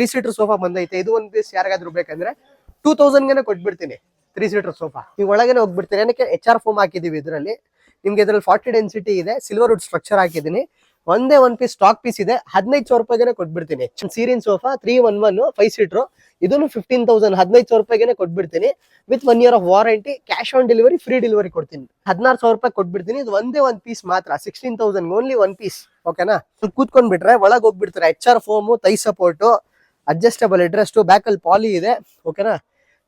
3 seater sofa ಬಂದೈತೆ. ಇದು ಒಂದು ಪೀಸ್ ಯಾರಿಗಾದ್ರೂ ಬೇಕಂದ್ರೆ 2000ಗೆ ಕೊಟ್ಬಿಡ್ತೀನಿ. 3 ಸೀಟರ್ ಸೋಫಾ ನೀವು ಒಳಗೇನೆ ಹೋಗ್ಬಿಡ್ತೀನಿ. ಏನಕ್ಕೆ HR ಫೋಮ್ ಹಾಕಿದೀವಿ ಇದರಲ್ಲಿ. ನಿಮ್ಗೆ ಇದ್ರಲ್ಲಿ 40 ಡೆನ್ಸಿಟಿ ಇದೆ, ಸಿಲ್ವರ್ ವುಡ್ ಸ್ಟ್ರಕ್ಚರ್ ಹಾಕಿದೀನಿ. ಒಂದೇ ಒಂದು ಪೀಸ್ ಸ್ಟಾಕ್ ಪೀಸ್ ಇದೆ, 1500 ರೂಪಾಯಿಗೆ ಕೊಟ್ಬಿಡ್ತೀನಿ. ಸೀರಿನ್ ಸೋಫಾ 311 5 ಸೀಟರ್, ಇದನ್ನು 15,000 1500 ರೂಪಾಯಿಗೆ ಕೊಟ್ಬಿಡ್ತೀನಿ with 1 year of warranty. Cash on delivery, free delivery ಕೊಡ್ತೀನಿ. 16,000 ರೂಪಾಯಿ ಕೊಟ್ಬಿಡ್ತೀನಿ. ಇದು ಒಂದೇ ಒಂದು ಪೀಸ್ ಮಾತ್ರ, 16,000 ಓನ್ಲಿ ಒನ್ ಪೀಸ್. ಓಕೆನಾ? ಕೂತ್ಕೊಂಡ್ಬಿಟ್ರೆ ಒಳಗೆ ಹೋಗ್ಬಿಡ್ತಾರೆ. HR ಫೋಮು, ತೈ ಸಪೋರ್ಟು, ಅಡ್ಜಸ್ಟಬಲ್ ಹೆಡ್ರೆಸ್ಟ್, ಬ್ಯಾಕಲ್ಲಿ ಪಾಲಿ ಇದೆ. ಓಕೆನಾ?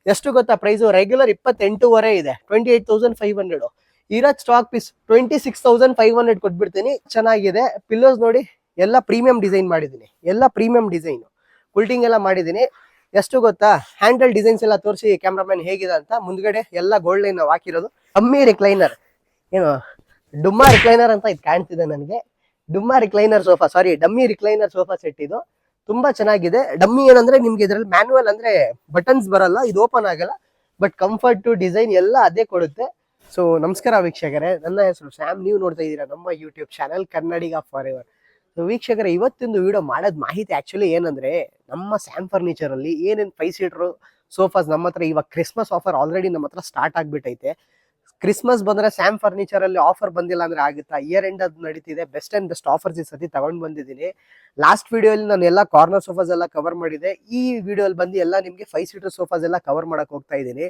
ಎಷ್ಟು ಗೊತ್ತಾ ಪ್ರೈಸು? ರೆಗ್ಯುಲರ್ 28,500 ಇದೆ, 28,500. ಇರೋದ್ ಸ್ಟಾಕ್ ಪೀಸ್ 26,500 ಕೊಟ್ಬಿಡ್ತೀನಿ. ಚೆನ್ನಾಗಿದೆ. ಪಿಲ್ಲೋಸ್ ನೋಡಿ, ಎಲ್ಲ ಪ್ರೀಮಿಯಂ ಡಿಸೈನ್ ಮಾಡಿದ್ದೀನಿ, ಎಲ್ಲ ಪ್ರೀಮಿಯಂ ಡಿಸೈನ್. ಕುಲ್ಟಿಂಗ್ ಎಲ್ಲ ಮಾಡಿದ್ದೀನಿ. ಎಷ್ಟು ಗೊತ್ತಾ? ಹ್ಯಾಂಡಲ್ ಡಿಸೈನ್ಸ್ ಎಲ್ಲ ತೋರಿಸಿ ಕ್ಯಾಮ್ರಾಮನ್ ಹೇಗಿದೆ ಅಂತ. ಮುಂದ್ಗಡೆ ಎಲ್ಲ ಗೋಲ್ಡ್ ಲೈನ್ ನಾವು ಹಾಕಿರೋದು. ಡಮ್ಮಿ ರಿಕ್ಲೈನರ್, ಏನು ಡುಮ್ಮಾ ರಿಕ್ಲೈನರ್ ಅಂತ ಇದು ಕಾಣ್ತಿದೆ ನನಗೆ. ಡುಮ್ಮಾ recliner sofa, sorry dummy recliner sofa set ಇದು. ತುಂಬಾ ಚೆನ್ನಾಗಿದೆ. ಡಮ್ಮಿ ಏನಂದ್ರೆ ನಿಮ್ಗೆ ಇದ್ರಲ್ಲಿ ಮ್ಯಾನ್ಯುವಲ್ ಅಂದ್ರೆ ಬಟನ್ಸ್ ಬರಲ್ಲ, ಇದು ಓಪನ್ ಆಗಲ್ಲ. ಬಟ್ ಕಂಫರ್ಟ್, ಡಿಸೈನ್ ಎಲ್ಲ ಅದೇ ಕೊಡುತ್ತೆ. ಸೊ ನಮಸ್ಕಾರ ವೀಕ್ಷಕರೇ, ನನ್ನ ಹೆಸರು ಸ್ಯಾಮ್. ನೀವು ನೋಡ್ತಾ ಇದ್ದೀರಾ ನಮ್ಮ YouTube channel Kannadiga for ever. So ವೀಕ್ಷಕರೇ, ಇವತ್ತಿಂದು ವಿಡಿಯೋ ಮಾಡೋದ್ ಮಾಹಿತಿ ಆಕ್ಚುಲಿ ಏನಂದ್ರೆ, ನಮ್ಮ ಸ್ಯಾಮ್ ಫರ್ನಿಚರ್ ಅಲ್ಲಿ ಏನೇನು 5 ಸೀಟರ್ ಸೋಫಾಸ್ ನಮ್ಮ ಹತ್ರ ಇವಾಗ ಕ್ರಿಸ್ಮಸ್ ಆಫರ್ ಆಲ್ರೆಡಿ ನಮ್ಮ ಹತ್ರ ಸ್ಟಾರ್ಟ್ ಆಗ್ಬಿಟ್ಟೈತೆ. ಕ್ರಿಸ್ಮಸ್ ಬಂದ್ರೆ ಸ್ಯಾಮ್ ಫರ್ನಿಚರ್ ಅಲ್ಲಿ ಆಫರ್ ಬಂದಿಲ್ಲ ಅಂದ್ರೆ ಆಗುತ್ತಾ? ಇಯರ್ ಎಂಡ್ ಅದು ನಡೀತಿದೆ. ಬೆಸ್ಟ್ ಅಂಡ್ ಬೆಸ್ಟ್ ಆಫರ್ಸ್ ಈ ಸತಿ ತಗೊಂಡ್ ಬಂದಿದ್ದೀನಿ. ಲಾಸ್ಟ್ ವಿಡಿಯೋಲಿ ನಾನು ಎಲ್ಲ ಕಾರ್ನರ್ ಸೋಫಾಸ್ ಎಲ್ಲ ಕವರ್ ಮಾಡಿದೆ. ಈ ವಿಡಿಯೋಲಿ ಬಂದು ಎಲ್ಲ ನಿಮ್ಗೆ 5 ಸೀಟರ್ ಸೋಫಾಸ್ ಎಲ್ಲ ಕವರ್ ಮಾಡಕ್ ಹೋಗ್ತಾ ಇದ್ದೀನಿ.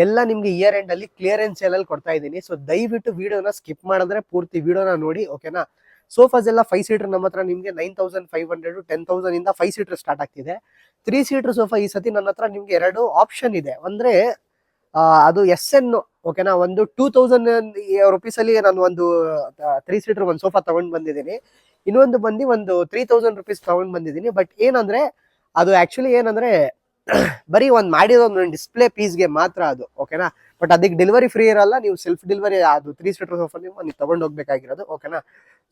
ಎಲ್ಲ ನಿಮ್ಗೆ ಇಯರ್ ಎಂಡ್ ಅಲ್ಲಿ ಕ್ಲಿಯರೆನ್ಸ್ ಸೇಲ್ ಅಲ್ಲಿ ಕೊಡ್ತಾ ಇದ್ದೀನಿ. ಸೊ ದಯವಿಟ್ಟು ವಿಡಿಯೋನ ಸ್ಕಿಪ್ ಮಾಡಿದ್ರೆ ಪೂರ್ತಿ ವಿಡಿಯೋನ ನೋಡಿ. ಓಕೆನಾ? ಸೋಫಾಸ್ ಎಲ್ಲ 5 ಸೀಟರ್ ನಮ್ಮ ಹತ್ರ ನಿಮ್ಗೆ 9,500 10,000 ಇಂದ 5 ಸೀಟರ್ ಸ್ಟಾರ್ಟ್ ಆಗ್ತಿದೆ. 3 ಸೀಟರ್ ಸೋಫಾ ಈ ಸತಿ ನನ್ನ ಹತ್ರ ನಿಮ್ಗೆ 2 ಆಪ್ಷನ್ ಇದೆ. ಅಂದ್ರೆ ಅದು SN, ಓಕೆನಾ, ಒಂದು 2,000 ರುಪೀಸ್ ಅಲ್ಲಿ ನಾನು ಒಂದು 3 ಸೀಟರ್ ಒಂದು ಸೋಫಾ ತಗೊಂಡ್ ಬಂದಿದ್ದೀನಿ. ಇನ್ನೊಂದು ಬಂದು ಒಂದು 3,000 ರುಪೀಸ್ ತಗೊಂಡ್ ಬಂದಿದ್ದೀನಿ. ಬಟ್ ಏನಂದ್ರೆ ಅದು ಆಕ್ಚುಲಿ ಏನಂದ್ರೆ ಬರೀ ಒಂದು ಮಾಡಿರೋ ಒಂದು ಡಿಸ್ಪ್ಲೇ ಪೀಸ್ಗೆ ಮಾತ್ರ ಅದು. ಓಕೆನಾ? ಬಟ್ ಅದಕ್ಕೆ ಡೆಲಿವರಿ ಫ್ರೀ ಇರಲ್ಲ, ನೀವು ಸೆಲ್ಫ್ ಡೆಲಿವರಿ ಅದು 3 ಸೀಟರ್ ಸೋಫಾ ನೀವು ತಗೊಂಡು ಹೋಗ್ಬೇಕಾಗಿರೋದು. ಓಕೆನಾ?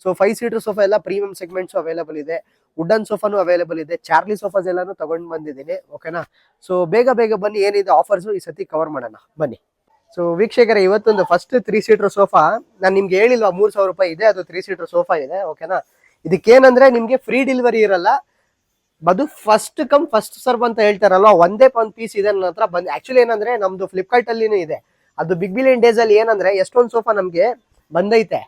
ಸೊ 5 ಸೀಟರ್ ಸೋಫಾ ಎಲ್ಲ ಪ್ರೀಮಿಯಂ ಸೆಗ್ಮೆಂಟ್ಸ್ ಅವೈಲೇಬಲ್ ಇದೆ. ವುಡನ್ ಸೋಫಾನು ಅವೈಲೇಬಲ್ ಇದೆ. ಚಾರ್ಲಿ ಸೋಫಾಸ್ ಎಲ್ಲಾನು ತಗೊಂಡ್ ಬಂದಿದ್ದೀನಿ. ಓಕೆನಾ? ಸೊ ಬೇಗ ಬನ್ನಿ, ಏನಿದೆ ಆಫರ್ಸ್ ಈ ಸತಿ ಕವರ್ ಮಾಡೋಣ ಬನ್ನಿ. ಸೊ ವೀಕ್ಷಕರೇ, ಇವತ್ತೊಂದು ಫಸ್ಟ್ 3 ಸೀಟರ್ ಸೋಫಾ ನಾನು ನಿಮ್ಗೆ ಹೇಳಿಲ್ವಾ 3,000 ರೂಪಾಯಿ ಇದೆ, ಅದು 3 ಸೀಟರ್ ಸೋಫಾ ಇದೆ. ಓಕೆನಾ? ಇದಕ್ಕೇನಂದ್ರೆ ನಿಮ್ಗೆ ಫ್ರೀ ಡೆಲಿವರಿ ಇರಲ್ಲ, ಅದು ಫಸ್ಟ್ ಕಮ್ ಫಸ್ಟ್ ಸರ್ವ್ ಅಂತ ಹೇಳ್ತಾರಲ್ವಾ, ಒಂದೇ ಒಂದು ಪೀಸ್ ಇದೆ ನನ್ನ ಹತ್ರ ಬಂದು. ಆಕ್ಚುಲಿ ಏನಂದ್ರೆ ನಮ್ದು ಫ್ಲಿಪ್ಕಾರ್ಟ್ ಅಲ್ಲಿನೂ ಇದೆ. ಅದು ಬಿಗ್ ಬಿಲಿಯನ್ ಡೇಸ್ ಅಲ್ಲಿ ಏನಂದ್ರೆ ಎಷ್ಟೊಂದು ಸೋಫಾ ನಮ್ಗೆ ಬಂದೈತೆ.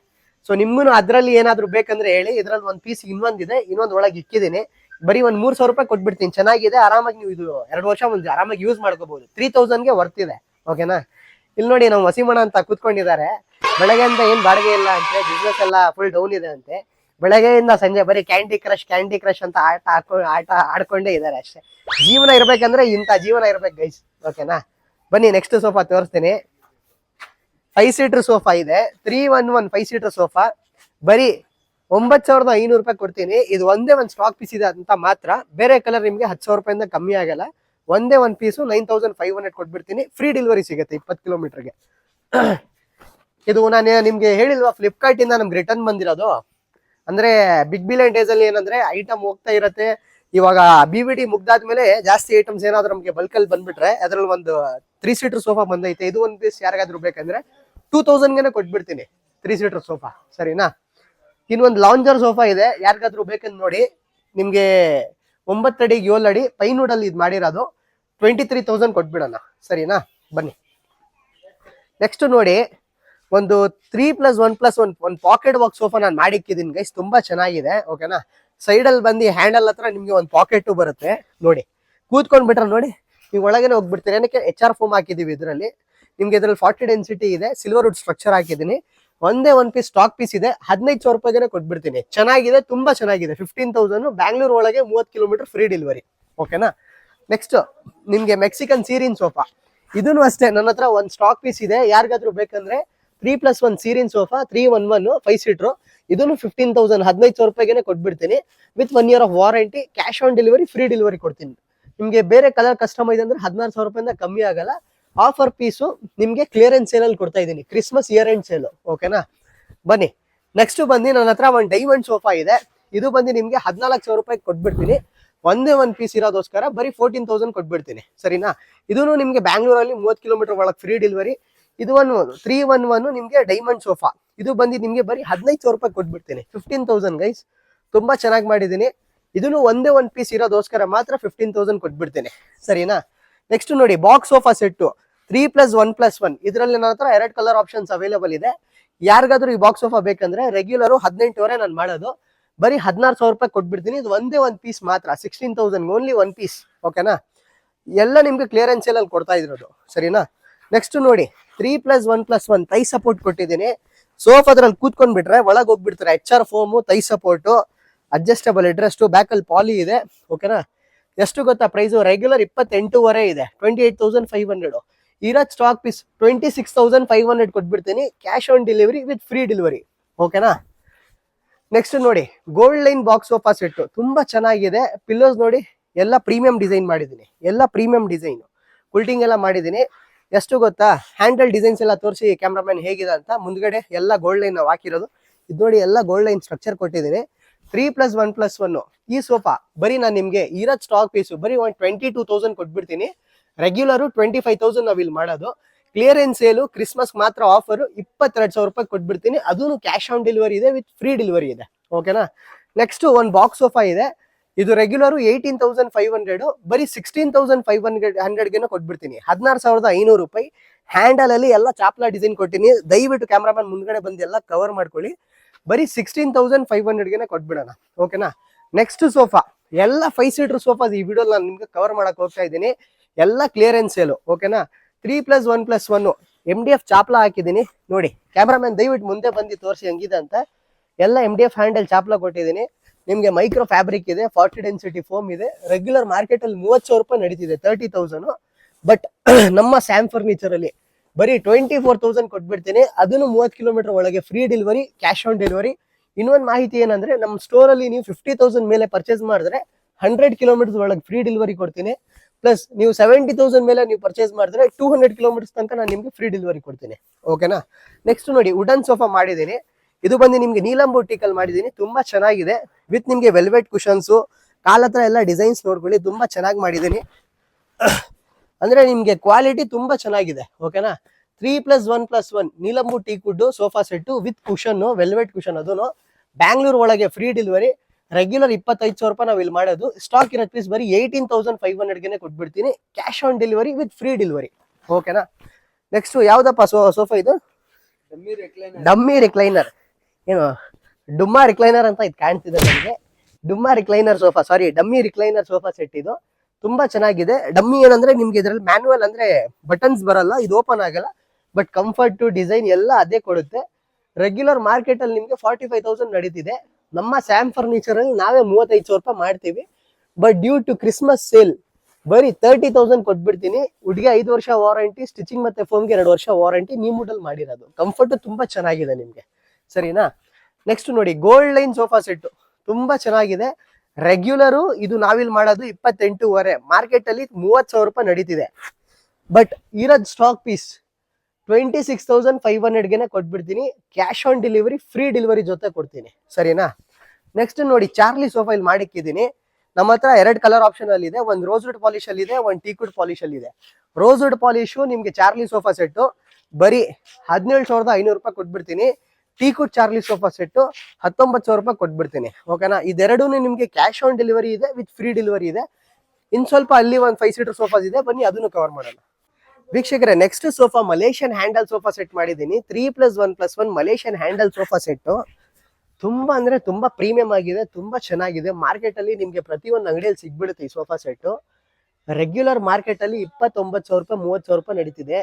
ಸೊ ನಿಮ್ಗೂ ಅದ್ರಲ್ಲಿ ಏನಾದ್ರು ಬೇಕಂದ್ರೆ ಹೇಳಿ. ಇದ್ರಲ್ಲಿ ಒಂದು ಪೀಸ್ ಇನ್ನೊಂದಿದೆ, ಇನ್ನೊಂದು ಒಳಗೆ ಇಕ್ಕಿದ್ದೀನಿ. ಬರೀ ಒಂದು 3,000 ರೂಪಾಯಿ ಕೊಟ್ಬಿಡ್ತೀನಿ. ಚೆನ್ನಾಗಿದೆ, ಆರಾಮಾಗಿ ನೀವು ಇದು 2 ವರ್ಷ ಮುಂದೆ ಆರಾಮಾಗಿ ಯೂಸ್ ಮಾಡ್ಕೋಬಹುದು. 3,000ಗೆ ವರ್ತ್ ಇದೆ. ಓಕೆನಾ? ಇಲ್ಲಿ ನೋಡಿ, ನಾವು ವಸೀಮಣ್ಣ ಅಂತ ಕೂತ್ಕೊಂಡಿದ್ದಾರೆ. ಬೆಳಗ್ಗೆ ಅಂತ ಏನ್ ಬಾಡಿಗೆ ಇಲ್ಲ ಅಂತೆ, ಬಿಸ್ನೆಸ್ ಎಲ್ಲ ಫುಲ್ ಡೌನ್ ಇದೆ ಅಂತೆ. ಬೆಳಗ್ಗೆಯಿಂದ ಸಂಜೆ ಬರೀ ಕ್ಯಾಂಡಿ ಕ್ರಶ್ ಅಂತ ಆಟ ಆಡ್ಕೊಂಡೇ ಇದ್ದಾರೆ ಅಷ್ಟೇ. ಜೀವನ ಇರ್ಬೇಕಂದ್ರೆ ಇಂಥ ಜೀವನ ಇರ್ಬೇಕು ಗೈಸ್. ಓಕೆನಾ? ಬನ್ನಿ ನೆಕ್ಸ್ಟ್ ಸೋಫಾ ತೋರಿಸ್ತೀನಿ. 5 ಸೀಟರ್ ಸೋಫಾ ಇದೆ, 311 5 ಸೀಟರ್ ಸೋಫಾ. ಬರೀ 9,500 ರೂಪಾಯಿ ಕೊಡ್ತೀನಿ. ಇದು ಒಂದೇ ಒಂದು ಸ್ಟಾಕ್ ಪೀಸ್ ಇದೆ ಅಂತ ಮಾತ್ರ. ಬೇರೆ ಕಲರ್ ನಿಮ್ಗೆ 10,000 ರೂಪಾಯಿಂದ ಕಮ್ಮಿ ಆಗಲ್ಲ. ಒಂದೇ ಒಂದು ಪೀಸು 9,500 ಕೊಟ್ಬಿಡ್ತೀನಿ. ಫ್ರೀ ಡೆಲಿವರಿ ಸಿಗುತ್ತೆ 20 ಕಿಲೋಮೀಟರ್ಗೆ. ಇದು ನಾನು ನಿಮ್ಗೆ ಹೇಳಿಲ್ವಾ, ಫ್ಲಿಪ್ಕಾರ್ಟ್ ಇಂದ ನಮ್ಗೆ ರಿಟರ್ನ್ ಬಂದಿರೋದು. ಅಂದ್ರೆ ಬಿಗ್ ಬಿಲಿಯನ್ ಡೇಸ್ ಅಲ್ಲಿ ಏನಂದ್ರೆ ಐಟಮ್ ಹೋಗ್ತಾ ಇರತ್ತೆ. ಇವಾಗ BBD ಮುಗ್ದಾದ್ಮೇಲೆ ಜಾಸ್ತಿ ಐಟಮ್ಸ್ ಏನಾದ್ರು ನಮ್ಗೆ ಬಲ್ಕಲ್ಲಿ ಬಂದ್ಬಿಟ್ರೆ, ಅದ್ರಲ್ಲಿ ಒಂದು 3 ಸೀಟರ್ ಸೋಫಾ ಬಂದೈತೆ. ಇದು ಒಂದು ಪೀಸ್ ಯಾರಿಗಾದ್ರೂ ಬೇಕಂದ್ರೆ 2,000ಗೆ ಕೊಟ್ಬಿಡ್ತೀನಿ 3 ಸೀಟರ್ ಸೋಫಾ. ಸರಿನಾ? ಇನ್ನೊಂದು ಲಾಂಜರ್ ಸೋಫಾ ಇದೆ, ಯಾರಿಗಾದ್ರೂ ಬೇಕಂತ ನೋಡಿ. ನಿಮ್ಗೆ 9 ಅಡಿ 7 ಅಡಿ ಪೈನ್ವುಡ್ ಅಲ್ಲಿ ಇದು ಮಾಡಿರೋದು. 23,000 ಕೊಟ್ಬಿಡೋಣ. ಸರಿನಾ? ಬನ್ನಿ ನೆಕ್ಸ್ಟ್ ನೋಡಿ, ಒಂದು 3+1+1 ಒಂದು ಪಾಕೆಟ್ ಬಾಕ್ಸ್ ಸೋಫಾ ನಾನು ಮಾಡಿಕ್ಕಿದ್ದೀನಿ ಗೈಸ್. ತುಂಬಾ ಚೆನ್ನಾಗಿದೆ. ಓಕೆನಾ? ಸೈಡ್ ಅಲ್ಲಿ ಬಂದು ಹ್ಯಾಂಡಲ್ ಹತ್ರ ನಿಮ್ಗೆ ಒಂದು ಪಾಕೆಟ್ ಬರುತ್ತೆ. ನೋಡಿ, ಕೂತ್ಕೊಂಡ್ಬಿಟ್ರೆ ನೋಡಿ ನೀವು ಒಳಗೇನೆ ಹೋಗ್ಬಿಡ್ತೀರಿ. ಏನಕ್ಕೆ? HR ಫೋಮ್ ಹಾಕಿದೀವಿ ಇದರಲ್ಲಿ. ನಿಮ್ಗೆ ಇದ್ರಲ್ಲಿ 40 ಡೆನ್ಸಿಟಿ ಇದೆ, ಸಿಲ್ವರ್ ವುಡ್ ಸ್ಟ್ರಕ್ಚರ್ ಹಾಕಿದ್ದೀನಿ. ಒಂದೇ ಒಂದು ಪೀಸ್ ಸ್ಟಾಕ್ ಪೀಸ್ ಇದೆ, 15,000 ರೂಪಾಯಿಗೆ ಕೊಟ್ಬಿಡ್ತೀನಿ. ಚೆನ್ನಾಗಿದೆ, ತುಂಬಾ ಚೆನ್ನಾಗಿದೆ. 15,000, ಬ್ಯಾಂಗ್ಳೂರ್ ಒಳಗೆ 30 ಕಿಲೋಮೀಟರ್ ಫ್ರೀ ಡೆಲಿವರಿ. ಓಕೆನಾ? ನೆಕ್ಸ್ಟ್ ನಿಮ್ಗೆ ಮೆಕ್ಸಿಕನ್ ಸೀರಿನ್ ಸೋಫಾ. ಇದನ್ನು ಅಷ್ಟೇ ನನ್ನ ಹತ್ರ ಒಂದು ಸ್ಟಾಕ್ ಪೀಸ್ ಇದೆ. ಯಾರಿಗಾದ್ರೂ ಬೇಕಂದ್ರೆ 3+1 ಸೀರಿನ್ ಸೋಫಾ 311 5 ಸೀಟರ್, ಇದನ್ನು 15,000 15,000 ರೂಪಾಯಿಗೆ ಕೊಟ್ಬಿಡ್ತೀನಿ with 1 year of warranty. Cash on delivery, free delivery ಕೊಡ್ತೀನಿ. ನಿಮ್ಗೆ ಬೇರೆ ಕಲರ್ ಕಸ್ಟಮೈಸ್ ಅಂದ್ರೆ 16,000 ರೂಪಾಯಿಂದ ಕಮ್ಮಿ ಆಗಲ್ಲ. ಆಫರ್ ಪೀಸು ನಿಮ್ಗೆ ಕ್ಲಿಯರೆನ್ಸ್ ಸೇಲ್ ಅಲ್ಲಿ ಕೊಡ್ತಾ ಇದ್ದೀನಿ, ಕ್ರಿಸ್ಮಸ್ ಇಯರ್ ಎಂಡ್ ಸೇಲ್. ಓಕೆನಾ? ಬನ್ನಿ ನೆಕ್ಸ್ಟ್ ಬಂದು ನನ್ನ ಹತ್ರ ಒಂದು ಡೈಮಂಡ್ ಸೋಫಾ ಇದೆ. ಇದು ಬಂದು ನಿಮ್ಗೆ 14,000 ರೂಪಾಯಿ ಕೊಟ್ಬಿಡ್ತೀನಿ. ಒಂದೇ ಒಂದು ಪೀಸ್ ಇರೋದೋಸ್ಕರ ಬರೀ 14,000 ಕೊಟ್ಬಿಡ್ತೀನಿ. ಸರಿನಾ? ಇದನ್ನು ನಿಮ್ಗೆ ಬ್ಯಾಂಗ್ಳೂರಲ್ಲಿ 30 ಕಿಲೋಮೀಟರ್ ಒಳಗೆ ಫ್ರೀ ಡೆಲಿವರಿ. ಇದು 311 ನಿಮ್ಗೆ ಡೈಮಂಡ್ ಸೋಫಾ. ಇದು ಬಂದು ನಿಮ್ಗೆ ಬರೀ 15,000 ರೂಪಾಯಿ ಕೊಟ್ಬಿಡ್ತೀನಿ. 15,000 ಗೈಸ್. ತುಂಬಾ ಚೆನ್ನಾಗಿ ಮಾಡಿದ್ದೀನಿ. ಇದನ್ನು ಒಂದೇ ಒಂದು ಪೀಸ್ ಇರೋದೋಸ್ಕರ ಮಾತ್ರ 15,000 ಕೊಟ್ಬಿಡ್ತೇನೆ, ಸರಿನಾ. ನೆಕ್ಸ್ಟ್ ನೋಡಿ ಬಾಕ್ಸ್ ಸೋಫಾ ಸೆಟ್ 3+1+1. ಇದರಲ್ಲಿ ನನ್ನ ಹತ್ರ 2 ಕಲರ್ ಆಪ್ಷನ್ಸ್ ಅವೈಲೇಬಲ್ ಇದೆ. ಯಾರಿಗಾದ್ರೂ ಈ ಬಾಕ್ಸ್ ಸೋಫಾ ಬೇಕಂದ್ರೆ ರೆಗ್ಯುಲರ್ 18,000 ನಾನು ಮಾಡೋದು, ಬರೀ 16,000 ರೂಪಾಯಿ ಕೊಟ್ಬಿಡ್ತೀನಿ. ಇದು ಒಂದೇ ಒಂದು ಪೀಸ್ ಮಾತ್ರ, 16,000 ಓನ್ಲಿ ಒನ್ ಪೀಸ್, ಓಕೆನಾ. ಎಲ್ಲ ನಿಮ್ಗೆ ಕ್ಲಿಯರೆನ್ಸ್ ಸೇಲ್ ಅಲ್ಲಿ ಕೊಡ್ತಾ ಇರೋದು, ಸರಿನಾ. ನೆಕ್ಸ್ಟ್ ನೋಡಿ 3+1+1 ತೈ ಸಪೋರ್ಟ್ ಕೊಟ್ಟಿದ್ದೀನಿ. ಸೋಫಾದ್ರಲ್ಲಿ ಕೂತ್ಕೊಂಡ್ ಬಿಟ್ರೆ ಒಳಗೆ ಹೋಗ್ಬಿಡ್ತಾರೆ. HR ಫೋಮು, ತೈ ಸಪೋರ್ಟು, ಅಡ್ಜಸ್ಟಬಲ್ ಹೆಡ್ರೆಸ್ಟ್, ಬ್ಯಾಕಲ್ಲಿ ಪಾಲಿ ಇದೆ, ಓಕೆನಾ. ಎಷ್ಟು ಗೊತ್ತಾ ಪ್ರೈಸು? ರೆಗ್ಯುಲರ್ 28,500 ಇದೆ, 28,500. ಇರೋ ಸ್ಟಾಕ್ ಪೀಸ್ 26,500 ಕೊಟ್ಬಿಡ್ತೀನಿ, cash on delivery with free delivery, ಓಕೆನಾ. ನೆಕ್ಸ್ಟ್ ನೋಡಿ gold line box sofa set ತುಂಬಾ ಚೆನ್ನಾಗಿದೆ. ಪಿಲ್ಲೋಸ್ ನೋಡಿ ಎಲ್ಲ ಪ್ರೀಮಿಯಂ ಡಿಸೈನ್ ಮಾಡಿದ್ದೀನಿ, ಎಲ್ಲ ಪ್ರೀಮಿಯಂ ಡಿಸೈನ್, ಕುಲ್ಟಿಂಗ್ ಎಲ್ಲ ಮಾಡಿದ್ದೀನಿ. ಎಷ್ಟು ಗೊತ್ತಾ, ಹ್ಯಾಂಡಲ್ ಡಿಸೈನ್ಸ್ ಎಲ್ಲ ತೋರಿಸಿ ಕ್ಯಾಮ್ರಾಮನ್ ಹೇಗಿದೆ ಅಂತ. ಮುಂದ್ಗಡೆ ಎಲ್ಲ ಗೋಲ್ಡ್ ಲೈನ್ ನಾವು ಹಾಕಿರೋದು. ಇದು ನೋಡಿ ಎಲ್ಲ ಗೋಲ್ಡ್ ಲೈನ್ ಸ್ಟ್ರಕ್ಚರ್ ಕೊಟ್ಟಿದ್ದೀನಿ. 3+1+1 ಈ ಸೋಫಾ ಬರೀ ನಾನು ನಿಮ್ಗೆ ಇರೋದ್ ಸ್ಟಾಕ್ ಪೀಸು ಬರೀ 22,000 ಕೊಟ್ಬಿಡ್ತೀನಿ. ರೆಗ್ಯುಲರ್ 25,000 ನಾವು ಇಲ್ಲಿ ಮಾಡೋದು. ಕ್ಲಿಯರೆನ್ಸ್ ಸೇಲು ಕ್ರಿಸ್ಮಸ್ ಮಾತ್ರ ಆಫರ್ 22,000 ರೂಪಾಯಿ ಕೊಟ್ಬಿಡ್ತೀನಿ. ಅದೂ ಕ್ಯಾಶ್ ಆನ್ ಡೆಲಿವರಿ ಇದೆ ವಿತ್ ಫ್ರೀ ಡೆಲಿವರಿ ಇದೆ, ಓಕೆನಾ. ನೆಕ್ಸ್ಟ್ ಒಂದು ಬಾಕ್ಸ್ ಸೋಫಾ ಇದೆ. ಇದು ರೆಗ್ಯುಲರ್ 18,500, ಬರೀ 16,500 ಕೊಟ್ಬಿಡ್ತೀನಿ, 16,500 ರೂಪಾಯಿ. ಹ್ಯಾಂಡಲ್ ಅಲ್ಲಿ ಎಲ್ಲ ಚಾಪ್ಲಾ ಡಿಸೈನ್ ಕೊಟ್ಟಿನಿ. ದಯವಿಟ್ಟು ಕ್ಯಾಮ್ರಾಮನ್ ಮುಂದ್ಗಡೆ ಬಂದು ಎಲ್ಲ ಕವರ್ ಮಾಡ್ಕೊಳ್ಳಿ. ಬರೀ 16,500 ಕೊಟ್ಬಿಡೋಣ, ಓಕೆನಾ. ನೆಕ್ಸ್ಟ್ ಸೋಫಾ ಎಲ್ಲ 5 ಸೀಟರ್ ಸೋಫಾಸ್ ಈ ವಿಡಿಯೋ ನಾನು ನಿಮ್ಗೆ ಕವರ್ ಮಾಡಕ್ ಹೋಗ್ತಾ ಇದ್ದೀನಿ. ಎಲ್ಲ ಕ್ಲಿಯರೆನ್ಸ್ ಸೇಲು, ಓಕೆನಾ. 3+1+1 MDF ಚಾಪ್ಲಾ ಹಾಕಿದ್ದೀನಿ ನೋಡಿ. ಕ್ಯಾಮ್ರಾಮನ್ ದಯವಿಟ್ಟು ಮುಂದೆ ಬಂದು ತೋರಿಸಿ ಹೆಂಗಿದೆ ಅಂತ. ಎಲ್ಲ MDF ಹ್ಯಾಂಡಲ್ ಚಾಪ್ಲಾ ಕೊಟ್ಟಿದ್ದೀನಿ. ನಿಮ್ಗೆ ಮೈಕ್ರೋ ಫ್ಯಾಬ್ರಿಕ್ ಇದೆ, 40 ಡೆನ್ಸಿಟಿ ಫೋಮ್ ಇದೆ. ರೆಗ್ಯುಲರ್ ಮಾರ್ಕೆಟ್ ಅಲ್ಲಿ 30,000 ರೂಪಾಯಿ ನಡೀತಿದೆ, 30,000. ಬಟ್ ನಮ್ಮ ಸ್ಯಾಮ್ ಫರ್ನಿಚರ್ ಅಲ್ಲಿ ಬರೀ 24,000 ಕೊಟ್ಬಿಡ್ತೀನಿ. ಅದನ್ನು 30 ಕಿಲೋಮೀಟರ್ ಒಳಗೆ free delivery, cash on delivery. ಇನ್ನೊಂದು ಮಾಹಿತಿ ಏನಂದ್ರೆ ನಮ್ಮ ಸ್ಟೋರ್ ಅಲ್ಲಿ ನೀವು 50,000 ಮೇಲೆ ಪರ್ಚೇಸ್ ಮಾಡಿದ್ರೆ 100 ಕಿಲೋಮೀಟರ್ ಒಳಗೆ ಫ್ರೀ ಡೆಲಿವರಿ ಕೊಡ್ತೀನಿ. ಪ್ಲಸ್ ನೀವು 70,000 ಮೇಲೆ ನೀವು ಪರ್ಚೇಸ್ ಮಾಡಿದ್ರೆ 200 ಕಿಲೋಮೀಟರ್ಸ್ ತನಕ ನಾನು ನಿಮ್ಗೆ ಫ್ರೀ ಡೆಲಿವರಿ ಕೊಡ್ತೀನಿ, ಓಕೆನಾ. ನೆಕ್ಸ್ಟ್ ನೋಡಿ ವುಡನ್ ಸೋಫಾ ಮಾಡಿದ್ದೀನಿ. ಇದು ಬಂದು ನಿಮ್ಗೆ ನೀಲಂ ಬೂಟಿಕಲ್ ಮಾಡಿದ್ದೀನಿ. ತುಂಬಾ ಚೆನ್ನಾಗಿದೆ. ವಿತ್ ನಿಮ್ಗೆ ವೆಲ್ವೆಟ್ ಕುಶನ್ಸು, ಕಾಲ ಹತ್ರ ಎಲ್ಲ ಡಿಸೈನ್ಸ್ ನೋಡ್ಕೊಳ್ಳಿ, ತುಂಬಾ ಚೆನ್ನಾಗಿ ಮಾಡಿದ್ದೀನಿ. ಅಂದ್ರೆ ನಿಮ್ಗೆ ಕ್ವಾಲಿಟಿ ತುಂಬಾ ಚೆನ್ನಾಗಿದೆ, ಓಕೆನಾ. 3+1+1 Nilambur teakwood sofa set with cushion, velvet cushion. ಅದನ್ನು ಬ್ಯಾಂಗ್ಳೂರ್ ಒಳಗೆ ಫ್ರೀ ಡೆಲಿವರಿ. ರೆಗ್ಯುಲರ್ 25,000 ರೂಪಾಯಿ ನಾವು ಇಲ್ಲಿ ಮಾಡೋದು. ಸ್ಟಾಕ್ ಇರೋ ಪೀಸ್ ಬರೀ 18,500 ಕೊಟ್ಬಿಡ್ತೀನಿ, cash on delivery with free delivery, ಓಕೆನಾ. ನೆಕ್ಸ್ಟ್ ಯಾವ್ದಪ್ಪ ಸೋಫಾ ಇದು? Dummy recliner. ಏನು ಡುಮ್ಮಾ ರಿಕ್ಲೈನರ್ ಅಂತ ಇದು ಕಾಣ್ತಿದೆ ನನಗೆ. ಡುಮ್ಮಾ recliner sofa, sorry dummy recliner sofa set. ಇದು ತುಂಬಾ ಚೆನ್ನಾಗಿದೆ. ಡಮ್ಮಿ ಏನಂದ್ರೆ ನಿಮ್ಗೆ ಇದ್ರಲ್ಲಿ ಮ್ಯಾನ್ಯುವಲ್ ಅಂದ್ರೆ ಬಟನ್ಸ್ ಬರಲ್ಲ, ಇದು ಓಪನ್ ಆಗಲ್ಲ. ಬಟ್ ಕಂಫರ್ಟ್ ಡಿಸೈನ್ ಎಲ್ಲ ಅದೇ ಕೊಡುತ್ತೆ. ರೆಗ್ಯುಲರ್ ಮಾರ್ಕೆಟ್ ಅಲ್ಲಿ ನಿಮ್ಗೆ 45,000 ನಡೀತಿದೆ. ನಮ್ಮ ಸ್ಯಾಮ್ ಫರ್ನಿಚರ್ ಅಲ್ಲಿ ನಾವೇ 35,000 ರೂಪಾಯಿ ಮಾಡ್ತೀವಿ. But due to Christmas sale ಬರೀ 30,000 ಕೊಟ್ಬಿಡ್ತೀನಿ. ಹುಡುಗಿ 5 ವರ್ಷ ವಾರಂಟಿ, ಸ್ಟಿಚಿಂಗ್ ಮತ್ತೆ ಫೋಮ್ಗೆ 2 ವರ್ಷ ವಾರಂಟಿ. ನೀವು ಮೂಡಲ್ ಮಾಡಿರೋದು, ಕಂಫರ್ಟ್ ತುಂಬಾ ಚೆನ್ನಾಗಿದೆ ನಿಮ್ಗೆ, ಸರಿನಾ. ನೆಕ್ಸ್ಟ್ ನೋಡಿ ಗೋಲ್ಡ್ ಲೈನ್ ಸೋಫಾ ಸೆಟ್ ತುಂಬಾ ಚೆನ್ನಾಗಿದೆ. ರೆಗ್ಯುಲರು ಇದು ನಾವಿಲ್ಲಿ ಮಾಡೋದು 28,500, ಮಾರ್ಕೆಟ್ ಅಲ್ಲಿ 30,000 ರೂಪಾಯಿ ನಡೀತಿದೆ. ಬಟ್ ಇರೋದ್ ಸ್ಟಾಕ್ ಪೀಸ್ 26,500 ಕೊಟ್ಬಿಡ್ತೀನಿ, cash on delivery, free delivery ಜೊತೆ ಕೊಡ್ತೀನಿ, ಸರಿನಾ. ನೆಕ್ಸ್ಟ್ ನೋಡಿ ಚಾರ್ಲಿ ಸೋಫಾ ಇಲ್ಲಿ ಮಾಡಿಕ್ಕಿದ್ದೀನಿ. ನಮ್ಮ ಹತ್ರ 2 ಕಲರ್ ಆಪ್ಷನ್ ಅಲ್ಲಿ ಇದೆ. ಒಂದು ರೋಸ್ವುಡ್ ಪಾಲಿಶ್ ಅಲ್ಲಿ ಇದೆ, ಒಂದು ಟೀಕ್ವುಡ್ ಪಾಲಿಶ್ ಅಲ್ಲಿ ಇದೆ. ರೋಸ್ವುಡ್ ಪಾಲಿಶು ನಿಮ್ಗೆ ಚಾರ್ಲಿ ಸೋಫಾ ಸೆಟ್ ಬರೀ 17,500 ರೂಪಾಯಿ ಕೊಟ್ಬಿಡ್ತೀನಿ. ಟೀಕ್ವುಡ್ ಚಾರ್ಲಿ ಸೋಫಾ ಸೆಟ್ 19,000 ರೂಪಾಯಿ ಕೊಟ್ಬಿಡ್ತೀನಿ, ಓಕೆನಾ. ಇದೆರಡೂ ನಿಮ್ಗೆ ಕ್ಯಾಶ್ ಆನ್ ಡೆಲಿವರಿ ಇದೆ ವಿತ್ ಫ್ರೀ ಡೆಲಿವರಿ ಇದೆ. ಇನ್ ಸ್ವಲ್ಪ ಅಲ್ಲಿ ಒಂದು 5 ಸೀಟರ್ ಸೋಫಾಸ್ ಇದೆ, ಬನ್ನಿ ಅದನ್ನು ಕವರ್ ಮಾಡೋಣ. ವೀಕ್ಷಕರೇ next sofa Malaysian handle sofa set ಮಾಡಿದ್ದೀನಿ. 3+1+1 ಮಲೇಷಿಯನ್ ಹ್ಯಾಂಡಲ್ ಸೋಫಾ ಸೆಟ್ ತುಂಬಾ ಅಂದ್ರೆ ತುಂಬಾ ಪ್ರೀಮಿಯಂ ಆಗಿದೆ, ತುಂಬಾ ಚೆನ್ನಾಗಿದೆ. ಮಾರ್ಕೆಟ್ ಅಲ್ಲಿ ನಿಮ್ಗೆ ಪ್ರತಿಯೊಂದು ಅಂಗಡಿಯಲ್ಲಿ ಸಿಗ್ಬಿಡುತ್ತೆ ಈ ಸೋಫಾ ಸೆಟ್. ರೆಗ್ಯುಲರ್ ಮಾರ್ಕೆಟ್ ಅಲ್ಲಿ 29,000 ರೂಪಾಯಿ 30,000 ರೂಪಾಯಿ ನಡೀತಿದೆ.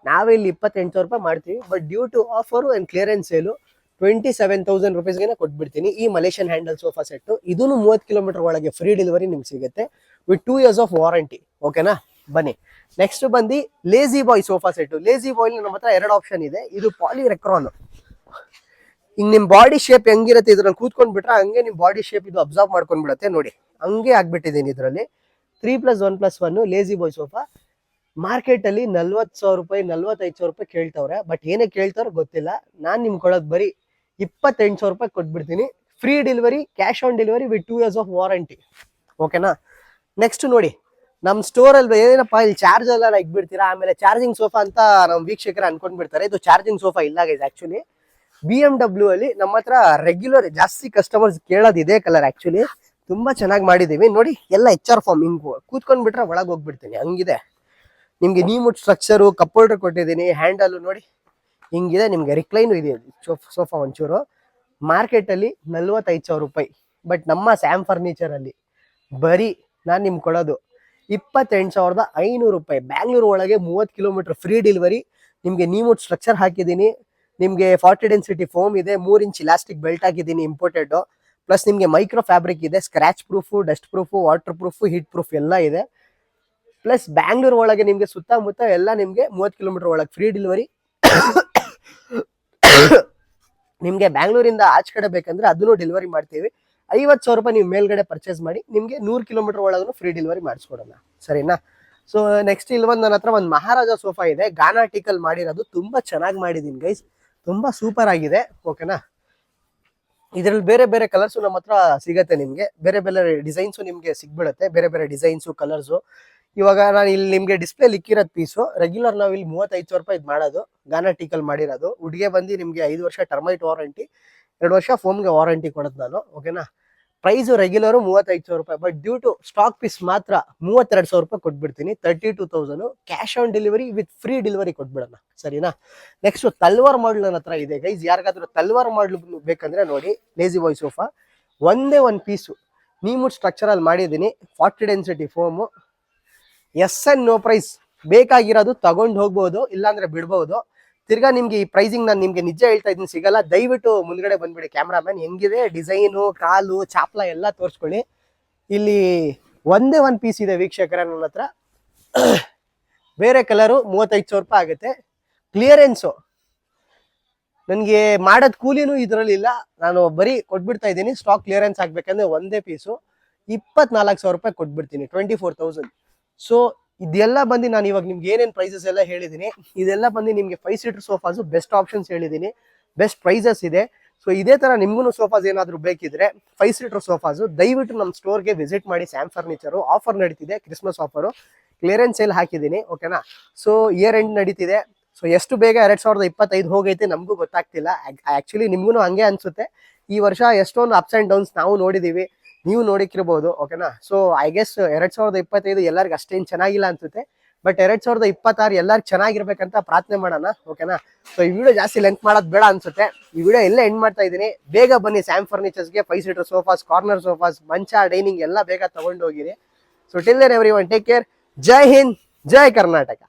ನಾವೇ ಇಲ್ಲಿ 28,000 ರೂಪಾಯಿ ಮಾಡ್ತೀವಿ. But due to offer and clearance sale 27,000 ರುಪೀಸ್ಗೆ ಕೊಟ್ಬಿಡ್ತೀನಿ ಈ ಮಲೇಷಿಯನ್ ಹ್ಯಾಂಡಲ್ ಸೋಫಾ ಸೆಟ್. ಇದೂ 30 ಕಿಲೋಮೀಟರ್ ಒಳಗೆ ಫ್ರೀ ಡೆಲಿವರಿ ನಿಮ್ಗೆ ಸಿಗುತ್ತೆ ವಿತ್ 2 years ಆಫ್ ವಾರಂಟಿ, ಓಕೆನಾ. ಬನ್ನಿ ನೆಕ್ಸ್ಟ್ ಬಂದು ಲೇಜಿ ಬಾಯ್ ಸೋಫಾ ಸೆಟ್. ಲೇಜಿ ಬಾಯ್ ನಮ್ಮ ಹತ್ರ 2 ಆಪ್ಷನ್ ಇದೆ. ಇದು ಪಾಲಿರೆಕ್ರಾನ್. ಹಿಂಗ್ ನಿಮ್ ಬಾಡಿ ಶೇಪ್ ಹೆಂಗಿರುತ್ತೆ ಇದ್ರಲ್ಲಿ ಕೂತ್ಕೊಂಡ್ ಬಿಟ್ರೆ ಹಂಗೆ ನಿಮ್ ಬಾಡಿ ಶೇಪ್ ಇದು ಅಬ್ಸರ್ವ್ ಮಾಡ್ಕೊಂಡ್ಬಿಡತ್ತೆ ನೋಡಿ, ಹಂಗೆ ಆಗ್ಬಿಟ್ಟಿದ್ದೀನಿ ಇದರಲ್ಲಿ. 3+1+1 ಲೇಜಿ ಬಾಯ್ ಸೋಫಾ ಮಾರ್ಕೆಟ್ ಅಲ್ಲಿ 40,000 ರೂಪಾಯಿ 45,000 ರೂಪಾಯಿ ಕೇಳ್ತವ್ರೆ. ಬಟ್ ಏನೇ ಕೇಳ್ತಾರೋ ಗೊತ್ತಿಲ್ಲ. ನಾನ್ ನಿಮ್ಗೆ ಕೊಡೋದು ಬರೀ 28,000 ರೂಪಾಯಿ ಕೊಟ್ಬಿಡ್ತೀನಿ, free delivery, cash on delivery with 2 years of warranty, ಓಕೆನಾ. ನೆಕ್ಸ್ಟ್ ನೋಡಿ ನಮ್ ಸ್ಟೋರ್ ಅಲ್ಲಿ ಏನಪ್ಪಾ ಇಲ್ಲಿ ಚಾರ್ಜ್ ಎಲ್ಲ ಇಟ್ಬಿಡ್ತೀರಾ, ಆಮೇಲೆ ಚಾರ್ಜಿಂಗ್ ಸೋಫಾ ಅಂತ ನಮ್ ವೀಕ್ಷಕರು ಅನ್ಕೊಂಡ್ಬಿಡ್ತಾರೆ. ಇದು ಚಾರ್ಜಿಂಗ್ ಸೋಫಾ ಇಲ್ಲ ಗೈಸ್. ಆಕ್ಚುಲಿ BMW ಅಲ್ಲಿ ನಮ್ಮ ಹತ್ರ ರೆಗ್ಯುಲರ್ ಜಾಸ್ತಿ ಕಸ್ಟಮರ್ಸ್ ಕೇಳೋದು ಇದೇ ಕಲರ್. ಆಕ್ಚುಲಿ ತುಂಬಾ ಚೆನ್ನಾಗಿ ಮಾಡಿದೀವಿ ನೋಡಿ. ಎಲ್ಲ HR ಫಾರ್ಮ್, ಹಿಂಗ್ ಕೂತ್ಕೊಂಡ್ಬಿಟ್ರೆ ಒಳಗೆ ಹೋಗ್ಬಿಡ್ತೀನಿ ಹಂಗಿದೆ. ನಿಮ್ಗೆ ನೀಮುಡ್ ಸ್ಟ್ರಕ್ಚರು, ಕಪ್ ಹೋಲ್ಡರ್ ಕೊಟ್ಟಿದ್ದೀನಿ, ಹ್ಯಾಂಡಲ್ ನೋಡಿ ಹಿಂಗಿದೆ. ನಿಮ್ಗೆ ರಿಕ್ಲೈನು ಇದೆ ಸೋಫಾ ಒಂಚೂರು. ಮಾರ್ಕೆಟ್ ಅಲ್ಲಿ 45,000 ರೂಪಾಯಿ, ಬಟ್ ನಮ್ಮ ಸ್ಯಾಮ್ ಫರ್ನಿಚರ್ ಅಲ್ಲಿ ಬರೀ ನಾನು ನಿಮ್ಗೆ ಕೊಡೋದು 28,500 ರೂಪಾಯಿ. ಬ್ಯಾಂಗ್ಳೂರ್ ಒಳಗೆ 30 ಕಿಲೋಮೀಟರ್ ಫ್ರೀ ಡೆಲಿವರಿ. ನಿಮ್ಗೆ ನೀಮುಡ್ ಸ್ಟ್ರಕ್ಚರ್ ಹಾಕಿದ್ದೀನಿ, ನಿಮ್ಗೆ 40 ಡೆನ್ಸಿಟಿ ಫೋಮ್ ಇದೆ, 3 ಇಂಚ್ ಇಲಾಸ್ಟಿಕ್ ಬೆಲ್ಟ್ ಹಾಕಿದ್ದೀನಿ ಇಂಪೋರ್ಟೆಡ್. ಪ್ಲಸ್ ನಿಮ್ಗೆ ಮೈಕ್ರೋ ಫ್ಯಾಬ್ರಿಕ್ ಇದೆ, scratch proof, dust proof, water proof, heat proof ಎಲ್ಲ ಇದೆ. ಪ್ಲಸ್ ಬ್ಯಾಂಗ್ಳೂರ್ ಒಳಗೆ ನಿಮ್ಗೆ ಸುತ್ತಮುತ್ತ ಎಲ್ಲ ನಿಮ್ಗೆ 30 ಕಿಲೋಮೀಟರ್ ಒಳಗೆ ಫ್ರೀ ಡೆಲಿವರಿ. ನಿಮ್ಗೆ ಬ್ಯಾಂಗ್ಳೂರಿಂದ ಆಚೆ ಕಡೆ ಬೇಕಂದ್ರೆ ಅದನ್ನು ಡೆಲಿವರಿ ಮಾಡ್ತೀವಿ. 50,000 ರೂಪಾಯಿ ನೀವು ಮೇಲ್ಗಡೆ ಪರ್ಚೇಸ್ ಮಾಡಿ ನಿಮ್ಗೆ 100 ಕಿಲೋಮೀಟರ್ ಒಳಗೂ ಫ್ರೀ ಡೆಲಿವರಿ ಮಾಡಿಸ್ಕೊಡೋಣ, ಸರಿನಾ? ಸೊ ನೆಕ್ಸ್ಟ್ ಇಲ್ಲಿ ನನ್ನ ಹತ್ರ ಒಂದು ಮಹಾರಾಜ ಸೋಫಾ ಇದೆ, ಗಾನಾ ಟೀಕಲ್ ಮಾಡಿರೋದು. ತುಂಬಾ ಚೆನ್ನಾಗಿ ಮಾಡಿದೀನಿ ಗೈಸ್, ತುಂಬಾ ಸೂಪರ್ ಆಗಿದೆ, ಓಕೆನಾ? ಇದ್ರಲ್ಲಿ ಬೇರೆ ಬೇರೆ ಕಲರ್ಸು ನಮ್ಮ ಹತ್ರ ಸಿಗತ್ತೆ ನಿಮ್ಗೆ, ಬೇರೆ ಬೇರೆ ಡಿಸೈನ್ಸು ನಿಮ್ಗೆ ಸಿಗ್ಬಿಡುತ್ತೆ, ಬೇರೆ ಬೇರೆ ಡಿಸೈನ್ಸು ಕಲರ್ಸು. ಇವಾಗ ನಾನು ಇಲ್ಲಿ ನಿಮ್ಗೆ ಡಿಸ್ಪ್ಲೇ ಲಿಕ್ಕಿರೋದು ಪೀಸು. ರೆಗ್ಯುಲರ್ ನಾವು ಇಲ್ಲಿ 35,000 ರೂಪಾಯಿ ಇದು ಮಾಡೋದು, ಗಾನಾ ಟೀಕಲ್ ಮಾಡಿರೋದು. ಉಡ್ಗೆ ಬಂದು ನಿಮ್ಗೆ 5 ವರ್ಷ ಟರ್ಮೈಟ್ ವಾರಂಟಿ, 2 ವರ್ಷ ಫೋಮ್ಗೆ ವಾರಂಟಿ ಕೊಡೋದು ನಾನು, ಓಕೆನಾ? ಪ್ರೈಸು ರೆಗ್ಯುಲರು 35,000 ರೂಪಾಯಿ, but due to stock piece ಮಾತ್ರ 32,000 ರೂಪಾಯಿ ಕೊಟ್ಬಿಡ್ತೀನಿ. 32,000 cash on delivery with free delivery ಕೊಟ್ಬಿಡೋಣ, ಸರಿನಾ? ನೆಕ್ಸ್ಟ್ ತಲ್ವಾರ್ ಮಾಡಲ್ ನನ್ನ ಹತ್ರ ಇದೆ ಗೈಸ್. ಯಾರಿಗಾದ್ರೂ ತಲ್ವಾರ್ ಮಾಡಲ್ ಬೇಕಂದ್ರೆ ನೋಡಿ, ಲೇಜಿ ಬಾಯ್ ಸೋಫಾ ಒಂದೇ ಒಂದು ಪೀಸು ನೀಮುಡ್ ಸ್ಟ್ರಕ್ಚರಲ್ಲಿ ಮಾಡಿದ್ದೀನಿ, 40 ಡೆನ್ಸಿಟಿ ಫೋಮು. ನೋ ಪ್ರೈಸ್, ಬೇಕಾಗಿರೋದು ತಗೊಂಡು ಹೋಗ್ಬೋದು, ಇಲ್ಲಾಂದ್ರೆ ಬಿಡ್ಬೋದು. ತಿರ್ಗಾ ನಿಮ್ಗೆ ಈ ಪ್ರೈಸಿಂಗ್ ನಾನು ನಿಮ್ಗೆ ನಿಜ ಹೇಳ್ತಾ ಇದ್ದೀನಿ ಸಿಗಲ್ಲ. ದಯವಿಟ್ಟು ಮುಂದ್ಗಡೆ ಬಂದ್ಬಿಡಿ ಕ್ಯಾಮ್ರಾಮನ್, ಹೆಂಗಿದೆ ಡಿಸೈನು, ಕಾಲು, ಚಾಪ್ಲ ಎಲ್ಲ ತೋರಿಸ್ಕೊಳ್ಳಿ. ಇಲ್ಲಿ ಒಂದೇ ಒಂದು ಪೀಸ್ ಇದೆ ವೀಕ್ಷಕರ ನನ್ನ ಹತ್ರ. ಬೇರೆ ಕಲರು 35,000 ರೂಪಾಯಿ ಆಗುತ್ತೆ. ಕ್ಲಿಯರೆನ್ಸು ನನಗೆ ಮಾಡೋದು ಕೂಲಿನೂ ಇದರಲ್ಲಿ ಇಲ್ಲ, ನಾನು ಬರೀ ಕೊಟ್ಬಿಡ್ತಾ ಇದ್ದೀನಿ. ಸ್ಟಾಕ್ ಕ್ಲಿಯರೆನ್ಸ್ ಆಗ್ಬೇಕಂದ್ರೆ ಒಂದೇ ಪೀಸು 24,000 ರೂಪಾಯಿ ಕೊಟ್ಬಿಡ್ತೀನಿ, 24,000. ಸೊ ಇದೆಲ್ಲ ಬಂದು ನಾನು ಇವಾಗ ನಿಮ್ಗೆ ಏನೇನು ಪ್ರೈಸಸ್ ಎಲ್ಲ ಹೇಳಿದ್ದೀನಿ, ಇದೆಲ್ಲ ಬಂದು ನಿಮ್ಗೆ 5 ಸೀಟರ್ ಸೋಫಾಸು ಬೆಸ್ಟ್ ಆಪ್ಷನ್ಸ್ ಹೇಳಿದ್ದೀನಿ, ಬೆಸ್ಟ್ ಪ್ರೈಸಸ್ ಇದೆ. ಸೊ ಇದೇ ತರ ನಿಮ್ಗೂ ಸೋಫಾಸ್ ಏನಾದ್ರು ಬೇಕಿದ್ರೆ 5 ಸೀಟರ್ ಸೋಫಾಸು ದಯವಿಟ್ಟು ನಮ್ಮ ಸ್ಟೋರ್ಗೆ ವಿಸಿಟ್ ಮಾಡಿ. ಸ್ಯಾಮ್ ಫರ್ನಿಚರು ಆಫರ್ ನಡೀತಿದೆ, ಕ್ರಿಸ್ಮಸ್ ಆಫರು, ಕ್ಲಿಯರೆನ್ಸ್ ಸೇಲ್ ಹಾಕಿದ್ದೀನಿ, ಓಕೆನಾ? ಸೊ ಇಯರ್ ಎಂಡ್ ನಡೀತಿದೆ. ಸೊ ಎಷ್ಟು ಬೇಗ 2025 ಹೋಗೈತೆ ನಮಗೂ ಗೊತ್ತಾಗ್ತಿಲ್ಲ. ಆಕ್ಚುಲಿ ನಿಮ್ಗೂ ಹಂಗೆ ಅನ್ಸುತ್ತೆ. ಈ ವರ್ಷ ಎಷ್ಟೊಂದು ಅಪ್ಸ್ ಅಂಡ್ ಡೌನ್ಸ್ ನಾವು ನೋಡಿದೀವಿ, ನೀವು ನೋಡಿಕ್ಕಿರ್ಬೋದು, ಓಕೆನಾ? ಸೊ ಐ ಗೆಸ್ 2025 ಎಲ್ಲರಿಗೂ ಅಷ್ಟೇನು ಚೆನ್ನಾಗಿಲ್ಲ ಅನ್ಸುತ್ತೆ, ಬಟ್ 2026 ಎಲ್ಲರಿಗೂ ಚೆನ್ನಾಗಿರ್ಬೇಕಂತ ಪ್ರಾರ್ಥನೆ ಮಾಡೋಣ, ಓಕೆನಾ? ಸೊ ಈ ವಿಡಿಯೋ ಜಾಸ್ತಿ ಲೆಂತ್ ಮಾಡೋದು ಬೇಡ ಅನ್ಸುತ್ತೆ. ಈ ವಿಡಿಯೋ ಎಲ್ಲ ಎಂಡ್ ಮಾಡ್ತಾ ಇದ್ದೀನಿ. ಬೇಗ ಬನ್ನಿ ಸ್ಯಾಮ್ ಫರ್ನಿಚರ್ಸ್ಗೆ. 5 ಸೀಟರ್ ಸೋಫಾಸ್, ಕಾರ್ನರ್ ಸೋಫಾಸ್, ಮಂಚ, ಡೈನಿಂಗ್ ಎಲ್ಲ ಬೇಗ ತಗೊಂಡು ಹೋಗಿರಿ. So till then everyone, take care. ಜೈ ಹಿಂದ್, ಜೈ ಕರ್ನಾಟಕ.